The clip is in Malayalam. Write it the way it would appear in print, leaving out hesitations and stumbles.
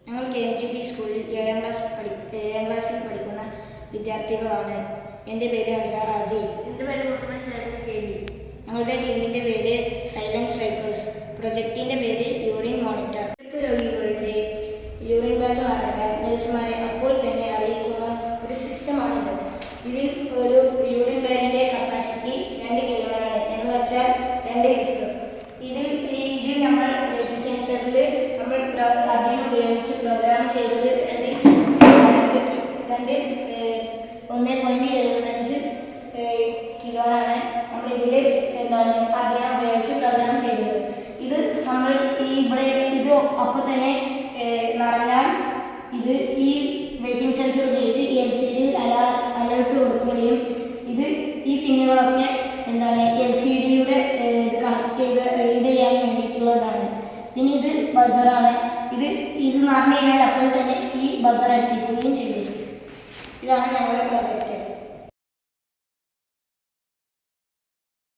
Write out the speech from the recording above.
ഞങ്ങൾ KMGP സ്കൂളിൽ 7ാം ക്ലാസ്സിൽ പഠിക്കുന്ന വിദ്യാർത്ഥികളാണ്. എൻ്റെ പേര് അസാർ ആസിഫ്. എൻ്റെ പേര് മുഹമ്മദ് ഷാഹിബ് KV. ഞങ്ങളുടെ ടീമിൻ്റെ പേര് സൈലന്റ് സ്ട്രൈക്കേഴ്സ്. പ്രൊജക്റ്റിൻ്റെ പേര് യൂറിൻ മോണിറ്റർ. രോഗികളുടെ യൂറിൻ ബാഗ് നിറഞ്ഞാൽ നഴ്സുമാരെ അപ്പോൾ തന്നെ അറിയിക്കുന്ന ഒരു സിസ്റ്റമാണിത്. ഇതിൽ ഒരു യൂറിൻ ബാഗിൻ്റെ കപ്പാസിറ്റി 2 കിലോയാണ്, എന്ന് വെച്ചാൽ 2 ലിറ്റർ. ഇതിൽ നമ്മൾ വെയിറ്റ് സെൻസറിൽ നമ്മൾ അതിന് ഉപയോഗിച്ച് പ്രോഗ്രാം ചെയ്തത് 1.75 കിലോയാണ്. നമ്മളിതിൽ അതിനെ ഉപയോഗിച്ച് പ്രോഗ്രാം ചെയ്തത്. ഇത് നമ്മൾ ഇവിടെ ഇത് അപ്പോൾ തന്നെ നിറഞ്ഞാൽ ഇത് ഈ വെയിറ്റിംഗ് സെൻസർ ഉപയോഗിച്ച് LCD അലേർട്ട് കൊടുക്കുകയും ഈ പിന്നുകളൊക്കെ LCDയുടെ കണക്ട് ചെയ്ത് റീഡ് ചെയ്യാൻ വേണ്ടിയിട്ടുള്ളതാണ്. പിന്നെ ഇത് ബസറാണ്. ഇത് നിറഞ്ഞു കഴിഞ്ഞാൽ അപ്പോൾ തന്നെ ഈ ബസർ അടിപ്പിക്കുകയും ചെയ്തു. ഇതാണ് ഞങ്ങളുടെ പ്രോജക്റ്റ്.